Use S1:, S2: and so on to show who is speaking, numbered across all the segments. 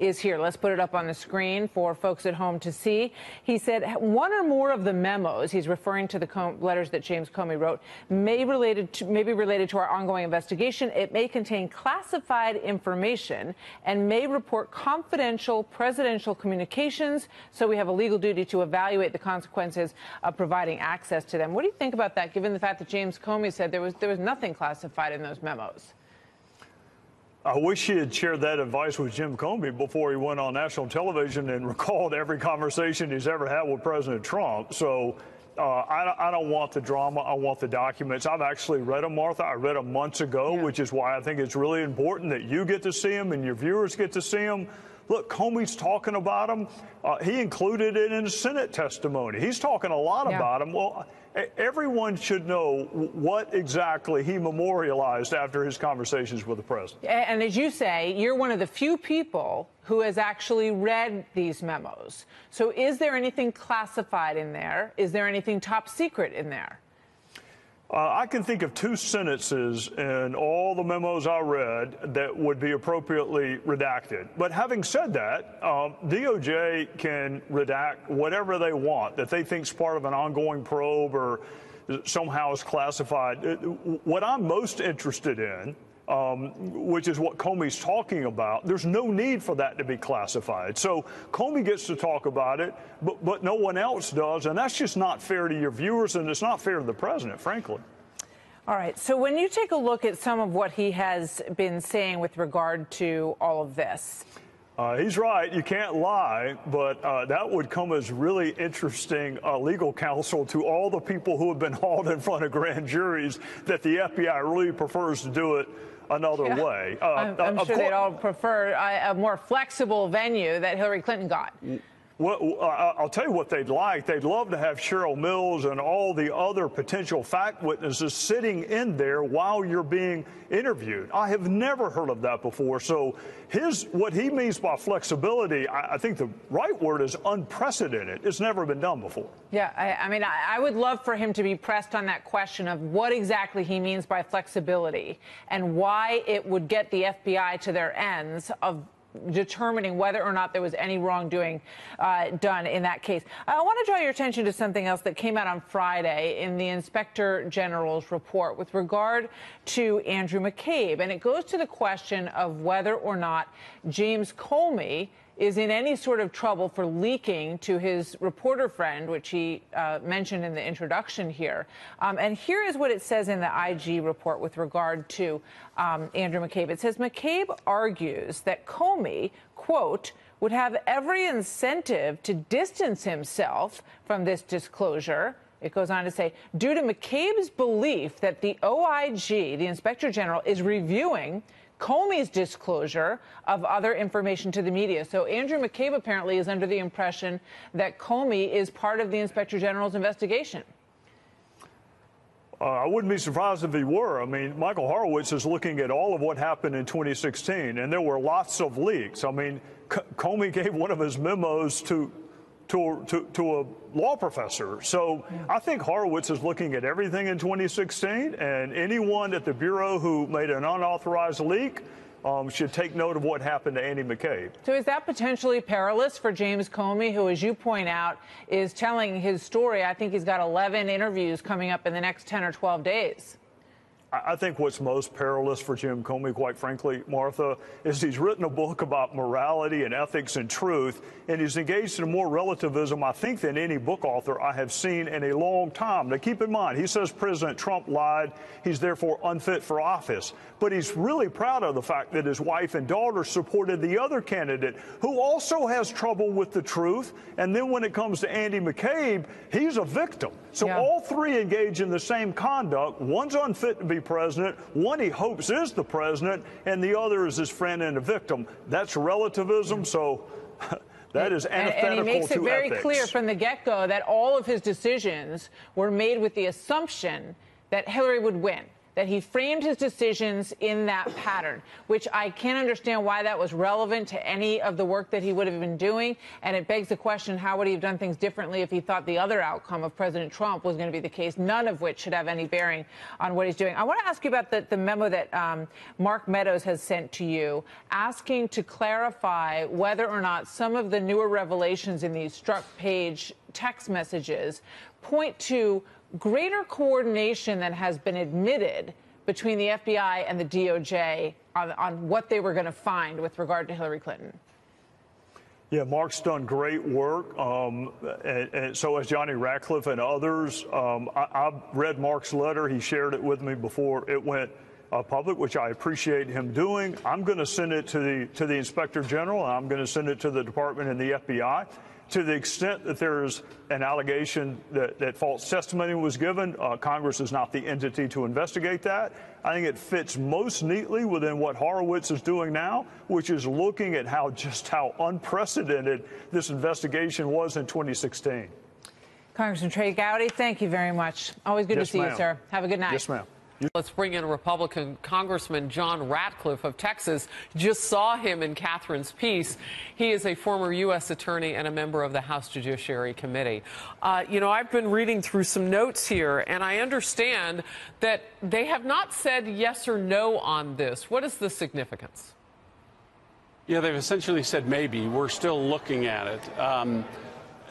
S1: is here. Let's put it up on the screen for folks at home to see. He said one or more of the memos, he's referring to the letters that James Comey wrote, may be related to our ongoing investigation. It may contain classified information and may report confidential presidential communications, so we have a legal duty to evaluate the consequences of providing access to them. What do you think about that, given the fact that James Comey said there was nothing classified in those memos?
S2: I wish he had shared that advice with Jim Comey before he went on national television and recalled every conversation he's ever had with President Trump. So I don't want the drama. I want the documents. I've actually read them, Martha. I read them months ago, which is why I think it's really important that you get to see them and your viewers get to see them. Look, Comey's talking about them. He included it in his Senate testimony. He's talking a lot about them. Well, everyone should know what exactly he memorialized after his conversations with the president.
S1: And as you say, you're one of the few people who has actually read these memos. So is there anything classified in there? Is there anything top secret in there?
S2: I can think of two sentences in all the memos I read that would be appropriately redacted. But having said that, DOJ can redact whatever they want that they think is part of an ongoing probe or somehow is classified. What I'm most interested in, which is what Comey's talking about, there's no need for that to be classified. So Comey gets to talk about it, but no one else does, and that's just not fair to your viewers, and it's not fair to the president, frankly.
S1: All right. So when you take a look at some of what he has been saying with regard to all of this,
S2: he's right. You can't lie, but that would come as really interesting legal counsel to all the people who have been hauled in front of grand juries that the FBI really prefers to do it another way.
S1: I'm sure they'd all prefer a more flexible venue that Hillary Clinton got.
S2: Well, I'll tell you what they'd like. They'd love to have Cheryl Mills and all the other potential fact witnesses sitting in there while you're being interviewed. I have never heard of that before. So what he means by flexibility, I think the right word is unprecedented. It's never been done before.
S1: Yeah, I mean, I would love for him to be pressed on that question of what exactly he means by flexibility and why it would get the FBI to their ends of determining whether or not there was any wrongdoing done in that case. I want to draw your attention to something else that came out on Friday in the Inspector General's report with regard to Andrew McCabe. And it goes to the question of whether or not James Comey is in any sort of trouble for leaking to his reporter friend, which he mentioned in the introduction here. And here is what it says in the IG report with regard to Andrew McCabe. It says McCabe argues that Comey, quote, would have every incentive to distance himself from this disclosure. It goes on to say, due to McCabe's belief that the OIG, the Inspector General, is reviewing Comey's disclosure of other information to the media. So Andrew McCabe apparently is under the impression that Comey is part of the Inspector General's investigation.
S2: I wouldn't be surprised if he were. I mean, Michael Horowitz is looking at all of what happened in 2016, and there were lots of leaks. I mean, Comey gave one of his memos to a law professor. So I think Horowitz is looking at everything in 2016, and anyone at the Bureau who made an unauthorized leak should take note of what happened to Andy McCabe.
S1: So is that potentially perilous for James Comey, who, as you point out, is telling his story? I think he's got 11 interviews coming up in the next 10 or 12 days.
S2: I think what's most perilous for Jim Comey, quite frankly, Martha, is he's written a book about morality and ethics and truth, and he's engaged in more relativism, I think, than any book author I have seen in a long time. Now, keep in mind, he says President Trump lied. He's therefore unfit for office. But he's really proud of the fact that his wife and daughter supported the other candidate who also has trouble with the truth. And then when it comes to Andy McCabe, he's a victim. So all three engage in the same conduct. One's unfit to be president, one he hopes is the president, and the other is his friend and a victim. That's relativism, so that is antithetical to ethics.
S1: And he makes it very clear from the get-go that all of his decisions were made with the assumption that Hillary would win, that he framed his decisions in that pattern, which I can't understand why that was relevant to any of the work that he would have been doing. And it begs the question, how would he have done things differently if he thought the other outcome of President Trump was going to be the case, none of which should have any bearing on what he's doing. I want to ask you about the memo that Mark Meadows has sent to you, asking to clarify whether or not some of the newer revelations in these struck page text messages point to greater coordination than has been admitted between the FBI and the DOJ on what they were going to find with regard to Hillary Clinton.
S2: Yeah, Mark's done great work, and so has Johnny Ratcliffe and others. I've read Mark's letter. He shared it with me before it went public, which I appreciate him doing. I'm going to send it to the Inspector General, and I'm going to send it to the Department and the FBI. To the extent that there is an allegation that false testimony was given, Congress is not the entity to investigate that. I think it fits most neatly within what Horowitz is doing now, which is looking at how unprecedented this investigation was in 2016.
S1: Congressman Trey Gowdy, thank you very much. Always good to see you, sir. Have a good night.
S2: Yes, ma'am.
S3: Let's bring in Republican Congressman John Ratcliffe of Texas. Just saw him in Catherine's piece. He is a former U.S. attorney and a member of the House Judiciary Committee. I've been reading through some notes here, and I understand that they have not said yes or no on this. What is the significance?
S4: Yeah, they've essentially said maybe. We're still looking at it.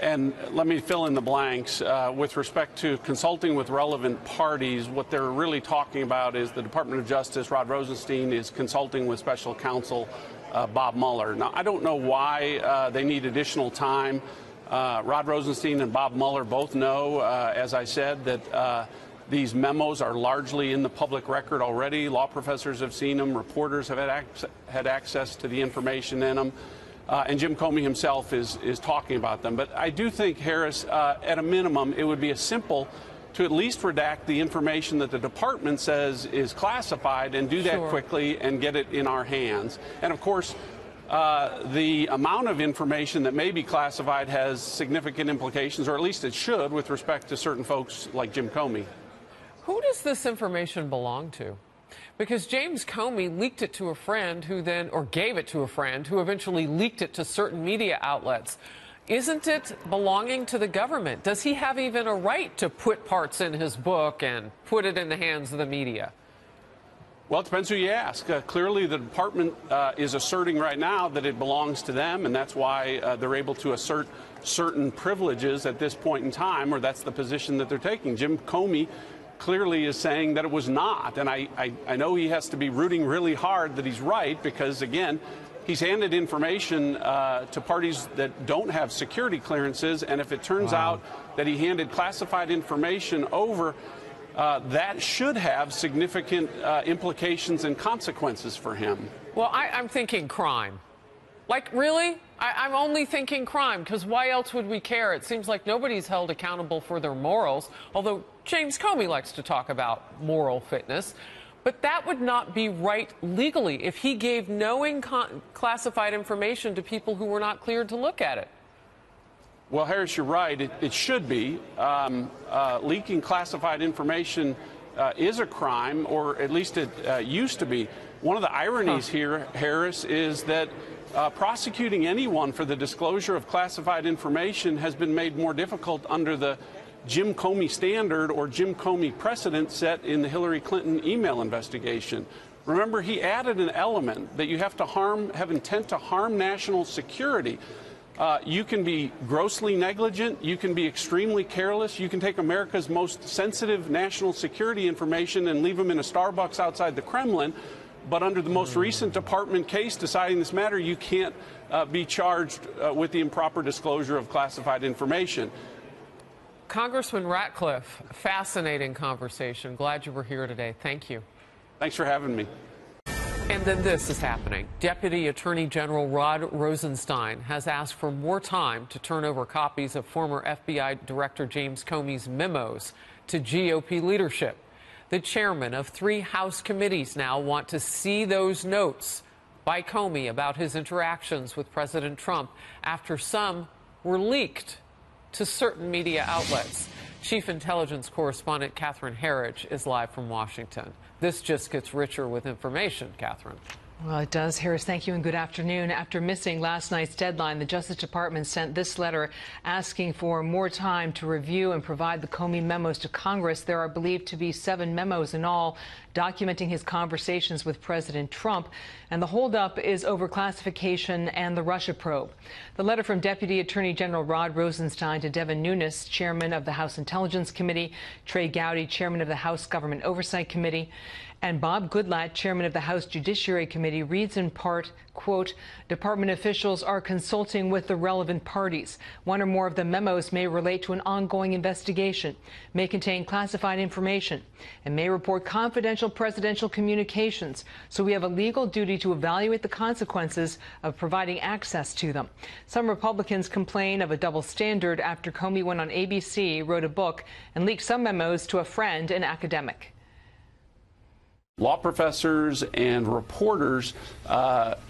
S4: And let me fill in the blanks. With respect to consulting with relevant parties, what they're really talking about is the Department of Justice, Rod Rosenstein, is consulting with special counsel Bob Mueller. Now, I don't know why they need additional time. Rod Rosenstein and Bob Mueller both know, as I said, that these memos are largely in the public record already. Law professors have seen them. Reporters have had access to the information in them. And Jim Comey himself is talking about them. But I do think, Harris, at a minimum, it would be simple to at least redact the information that the department says is classified and do that quickly and get it in our hands. And, of course, the amount of information that may be classified has significant implications, or at least it should, with respect to certain folks like Jim Comey.
S3: Who does this information belong to? Because James Comey leaked it to a friend who then, or gave it to a friend who eventually leaked it to certain media outlets. Isn't it belonging to the government? Does he have even a right to put parts in his book and put it in the hands of the media?
S4: Well, it depends who you ask. Clearly, the department is asserting right now that it belongs to them, and that's why they're able to assert certain privileges at this point in time, or that's the position that they're taking. Jim Comey clearly is saying that it was not. And I know he has to be rooting really hard that he's right, because, again, he's handed information to parties that don't have security clearances. And if it turns out that he handed classified information over, that should have significant implications and consequences for him.
S3: Well, I'm thinking crime. Like, really? I'm only thinking crime, because why else would we care? It seems like nobody's held accountable for their morals, although James Comey likes to talk about moral fitness. But that would not be right legally if he gave knowing classified information to people who were not cleared to look at it.
S4: Well, Harris, you're right. It should be. Leaking classified information is a crime, or at least it used to be. One of the ironies here, Harris, is that prosecuting anyone for the disclosure of classified information has been made more difficult under the Jim Comey standard or Jim Comey precedent set in the Hillary Clinton email investigation. Remember, he added an element that you have to have intent to harm national security. You can be grossly negligent. You can be extremely careless. You can take America's most sensitive national security information and leave them in a Starbucks outside the Kremlin. But under the most recent department case deciding this matter, you can't be charged with the improper disclosure of classified information.
S3: Congressman Ratcliffe, fascinating conversation. Glad you were here today. Thank you.
S4: Thanks for having me.
S3: And then this is happening. Deputy Attorney General Rod Rosenstein has asked for more time to turn over copies of former FBI Director James Comey's memos to GOP leadership. The chairman of 3 House committees now want to see those notes by Comey about his interactions with President Trump after some were leaked to certain media outlets. Chief Intelligence Correspondent Catherine Herridge is live from Washington. This just gets richer with information, Catherine.
S5: Well, it does, Harris. Thank you and good afternoon. After missing last night's deadline, the Justice Department sent this letter asking for more time to review and provide the Comey memos to Congress. There are believed to be 7 memos in all documenting his conversations with President Trump. And the holdup is over classification and the Russia probe. The letter from Deputy Attorney General Rod Rosenstein to Devin Nunes, chairman of the House Intelligence Committee, Trey Gowdy, chairman of the House Government Oversight Committee, and Bob Goodlatte, chairman of the House Judiciary Committee, reads in part, quote, department officials are consulting with the relevant parties. One or more of the memos may relate to an ongoing investigation, may contain classified information, and may report confidential presidential communications. So we have a legal duty to evaluate the consequences of providing access to them. Some Republicans complain of a double standard after Comey went on ABC, wrote a book, and leaked some memos to a friend, an academic.
S4: Law professors and reporters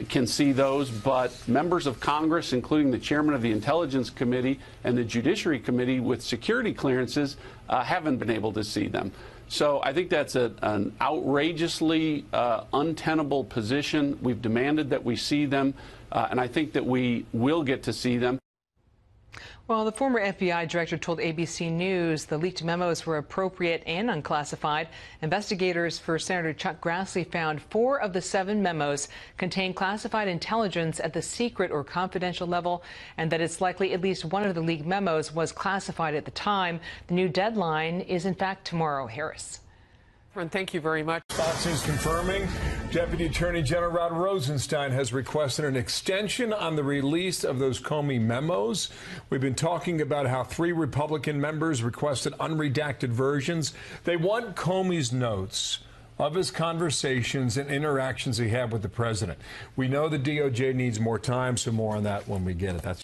S4: can see those, but members of Congress, including the chairman of the Intelligence Committee and the Judiciary Committee with security clearances, haven't been able to see them. So I think that's an outrageously untenable position. We've demanded that we see them, and I think that we will get to see them.
S5: Well, the former FBI director told ABC News the leaked memos were appropriate and unclassified. Investigators for Senator Chuck Grassley found 4 of the 7 memos contain classified intelligence at the secret or confidential level, and that it's likely at least one of the leaked memos was classified at the time. The new deadline is, in fact, tomorrow. Harris.
S3: Thank you very much.
S6: Fox News confirming Deputy Attorney General Rod Rosenstein has requested an extension on the release of those Comey memos. We've been talking about how 3 Republican members requested unredacted versions. They want Comey's notes of his conversations and interactions he had with the president. We know the DOJ needs more time, so more on that when we get it. That's